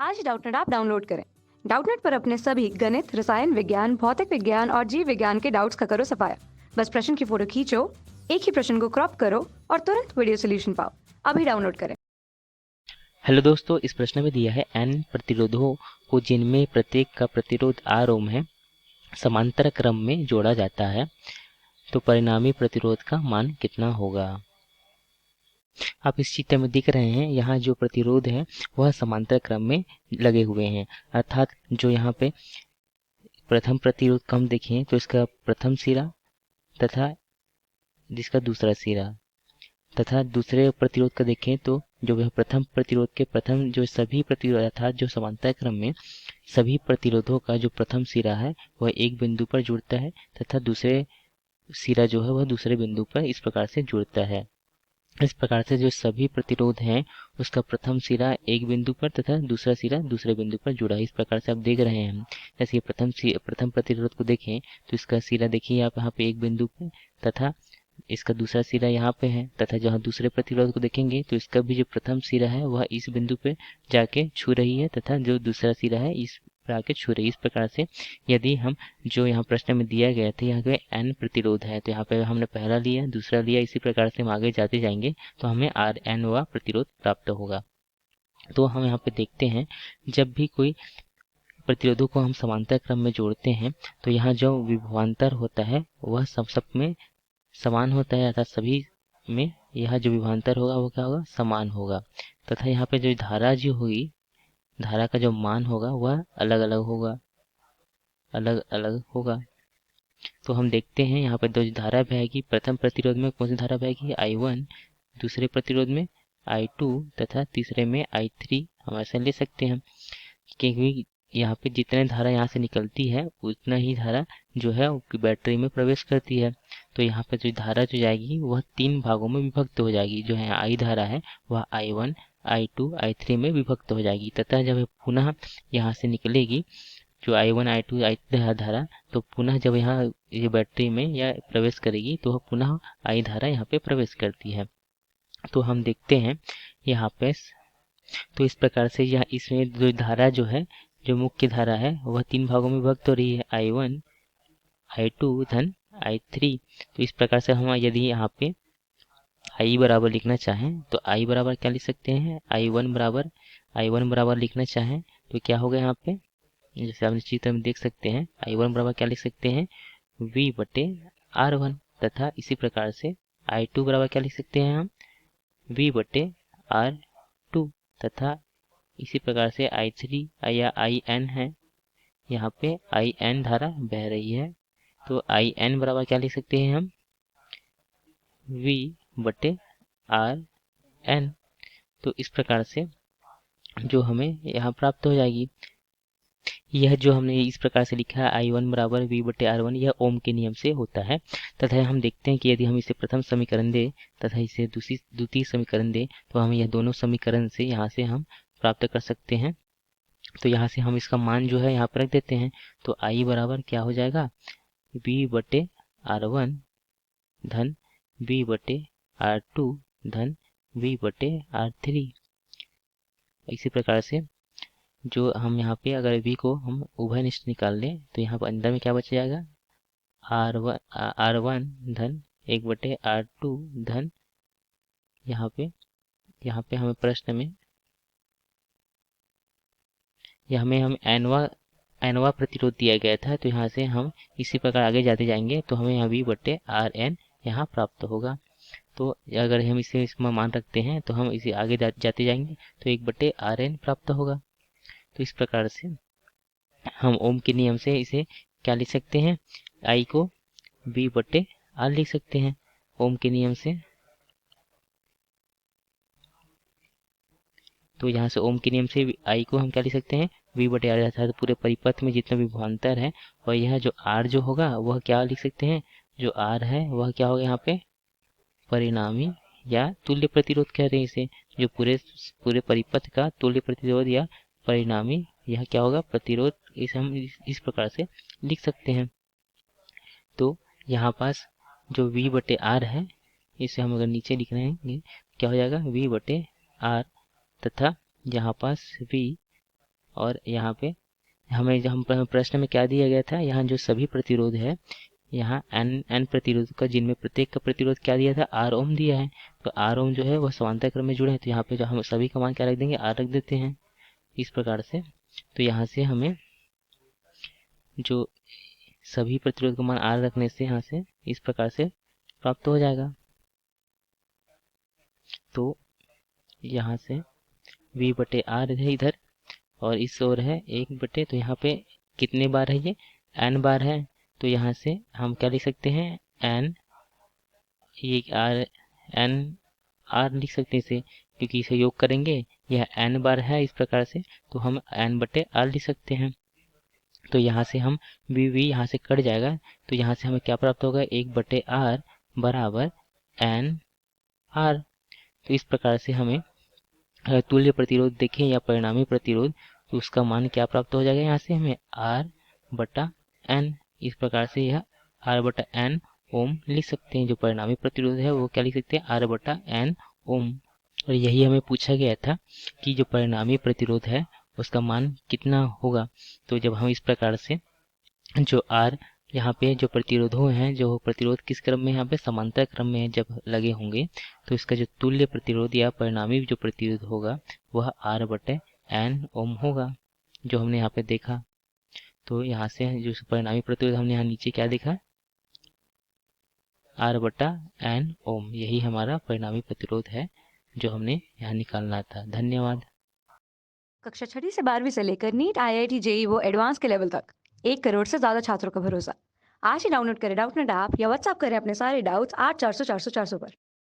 आज Doubtnut app download करें। Doubtnut पर अपने सभी गणित, रसायन विज्ञान, भौतिक विज्ञान और जीव विज्ञान के डाउट्स का करो सफाया। बस प्रश्न की फोटो खींचो, एक ही प्रश्न को क्रॉप करो और तुरंत वीडियो सोल्यूशन पाओ। अभी डाउनलोड करें। हेलो दोस्तों, इस प्रश्न में दिया है n प्रतिरोधों को जिनमें प्रत्येक का प्रतिरोध R ओम है समांतर क्रम में जोड़ा जाता है तो परिणामी प्रतिरोध का मान कितना होगा। आप इस चित्र में देख रहे हैं, यहाँ जो प्रतिरोध है वह समांतर क्रम में लगे हुए हैं, अर्थात जो यहाँ पे प्रथम प्रतिरोध कम देखें तो इसका प्रथम सिरा तथा जिसका दूसरा सिरा, तथा दूसरे प्रतिरोध का देखें तो जो वह प्रथम प्रतिरोध के प्रथम जो सभी प्रतिरोध अर्थात जो समांतर क्रम में सभी प्रतिरोधों का जो प्रथम सिरा है वह एक बिंदु पर जुड़ता है तथा दूसरे सिरा जो है वह दूसरे बिंदु पर इस प्रकार से जुड़ता है। इस प्रकार से जो सभी प्रतिरोध हैं उसका प्रथम सिरा एक बिंदु पर तथा दूसरा सिरा दूसरे बिंदु पर जुड़ा है। इस प्रकार से आप देख रहे हैं हम, जैसे प्रथम प्रतिरोध को देखें तो इसका सिरा देखिए आप यहाँ पे एक बिंदु पे तथा इसका दूसरा सिरा यहाँ पे है, तथा जहाँ दूसरे प्रतिरोध को देखेंगे तो इसका भी जो प्रथम सिरा है वह इस बिंदु पे जाके छू रही है तथा जो दूसरा सिरा है इस पर आके छू रही है। इस प्रकार से यदि हम जो यहाँ प्रश्न में दिया गया था यहाँ पे n प्रतिरोध है तो यहाँ पे हमने पहला लिया दूसरा लिया, इसी प्रकार से हम आगे जाते जाएंगे तो हमें Rn वा प्रतिरोध प्राप्त होगा। तो हम यहाँ पे देखते हैं जब भी कोई प्रतिरोधों को हम समांतर क्रम में जोड़ते हैं तो यहाँ जो विभवांतर होता है वह सब में समान होता है, अर्थात सभी में यह जो विभवांतर होगा वो क्या होगा, समान होगा। तथा यहाँ पे जो धारा जो होगी, धारा का जो मान होगा वह अलग अलग होगा। तो हम देखते हैं यहाँ पे दो धारा बहेगी, प्रथम प्रतिरोध में कौन सी धारा बहेगी, I1, दूसरे प्रतिरोध में I2 तथा तीसरे में I3। हम ऐसे ले सकते हैं क्योंकि यहाँ पे जितने धारा यहाँ से निकलती है उतना ही धारा जो है बैटरी में प्रवेश करती है। तो यहाँ पे जो धारा जो जाएगी वह तीन भागों में विभक्त हो जाएगी। जो है I धारा है वह I1, I2, I3 में विभक्त हो जाएगी तथा जब पुनः यहाँ से निकलेगी जो I1, I2, I3 धारा, तो पुनः जब यहाँ ये बैटरी में या प्रवेश करेगी तो वह पुनः I धारा यहाँ पे प्रवेश करती है। तो हम देखते हैं यहाँ पे, तो इस प्रकार से यह इसमें जो धारा जो है जो मुख्य धारा है वह तीन भागों में विभक्त हो रही है, I1, I2 धन I3। तो इस प्रकार से हम यदि यहाँ पे I बराबर लिखना चाहें तो I बराबर क्या लिख सकते हैं, I1 बराबर लिखना चाहें तो क्या होगा यहाँ पे, जैसे आप चित्र में देख सकते हैं I1 बराबर क्या लिख सकते हैं, V बटे R1। तथा इसी प्रकार से I2 बराबर क्या लिख सकते हैं हम, V बटे R2। तथा इसी प्रकार से I3 या IN है, यहाँ पे IN धारा बह रही है तो IN बराबर क्या लिख सकते हैं हम, V बटे RN। तो इस प्रकार से जो हमें यहाँ प्राप्त हो जाएगी, यह जो हमने इस प्रकार से लिखा है I1 बराबर V बटे R1, यह ओम के नियम से होता है। तथा हम देखते हैं कि यदि हम इसे प्रथम समीकरण दें तथा इसे द्वितीय समीकरण दें तो हम यह दोनों समीकरण से यहाँ से हम प्राप्त कर सकते हैं। तो यहाँ से हम इसका मान जो है यहाँ पर रख देते हैं तो I बराबर क्या हो जाएगा, V बटे R1 धन V बटे R2 धन V बटे R3। इसी प्रकार से जो हम यहाँ पे अगर V को हम उभय निष्ठ निकाल लें तो यहाँ पर अंदर में क्या बच जाएगा, R1 धन 1 बटे R2 धन यहाँ पे हमें प्रश्न में हमें एनवा प्रतिरोध दिया गया था तो यहाँ से हम इसी प्रकार आगे जाते जाएंगे तो हमें यहाँ V बटे RN यहाँ प्राप्त होगा। तो अगर हम इसे इसमें मान रखते हैं तो हम इसे आगे जाते जाएंगे तो 1 बटे RN प्राप्त होगा। तो इस प्रकार से हम ओम के नियम से इसे क्या लिख सकते हैं, I को V बटे R लिख सकते हैं ओम के नियम से। तो यहाँ से ओम के नियम से I को हम क्या लिख सकते हैं, V बटे R, अर्थात पूरे परिपथ में जितना विभवांतर है और यह जो R जो होगा वह क्या लिख सकते हैं, जो R है वह क्या होगा यहाँ पे परिणामी या तुल्य प्रतिरोध कह रहे हैं इसे, जो पूरे परिपथ का तुल्य प्रतिरोध या परिणामी यह क्या होगा प्रतिरोध, इसे हम इस प्रकार से लिख सकते हैं। तो यहाँ पास जो V बटे R है इसे हम अगर नीचे लिख रहे हैं क्या हो जाएगा, V बटे R, तथा यहाँ पास V और यहाँ पे हमें जो हम प्रश्न में क्या दिया गया था, यहाँ जो सभी प्रतिरोध है, यहाँ n प्रतिरोध का, जिनमें प्रत्येक का प्रतिरोध क्या दिया था, R ओम दिया है। तो R ओम जो है वह समांतर क्रम में जुड़े हैं, तो यहाँ पे जो हम सभी का मान क्या रख देंगे, R रख देते हैं इस प्रकार से। तो यहाँ से हमें जो सभी प्रतिरोध का मान R रखने से यहाँ से इस प्रकार से प्राप्त हो जाएगा। तो यहाँ से V/R है इधर, और इस ओर है 1/, तो यहाँ पे कितने बार है, ये n बार है। तो यहाँ से हम क्या लिख सकते हैं, n, ये r लिख सकते हैं इसे, क्योंकि इसे योग करेंगे, यह n बार है इस प्रकार से, तो हम n/r लिख सकते हैं। तो यहाँ से हम v यहाँ से कट जाएगा, तो यहाँ से हमें क्या प्राप्त होगा, 1/r बराबर n r। तो इस प्रकार से हमें अगर तुल्य प्रतिरोध देखें या परिणामी प्रतिरोध, तो उसका मान क्या प्राप्त हो जाएगा, यहाँ से हमें R/N, इस प्रकार से यह R/N ओम लिख सकते हैं। जो परिणामी प्रतिरोध है वो क्या लिख सकते हैं, R/N ओम। और यही हमें पूछा गया था कि जो परिणामी प्रतिरोध है उसका मान कितना होगा। तो जब हम इस प्रकार से जो R यहाँ पे जो प्रतिरोधों हैं, जो प्रतिरोध किस क्रम में, यहाँ पे समांतर क्रम में जब लगे होंगे, तो इसका जो तुल्य प्रतिरोध या परिणामी जो प्रतिरोध होगा वह R/N ओम होगा, जो हमने यहाँ पे देखा। तो यहाँ से जो परिणामी प्रतिरोध हमने यहाँ नीचे क्या देखा, R/N ओम, यही हमारा परिणामी प्रतिरोध है जो हमने यहाँ निकालना था। धन्यवाद। कक्षा 6वीं से 12वीं से लेकर नीट, IIT, JEE वो एडवांस के लेवल तक 1 करोड़ से ज़्यादा छात्रों का भरोसा। आज ही डाउनलोड करें डाउटनेट ऐप या व्हाट्सएप करें अपने सारे डाउट्स 8400 400 400 पर।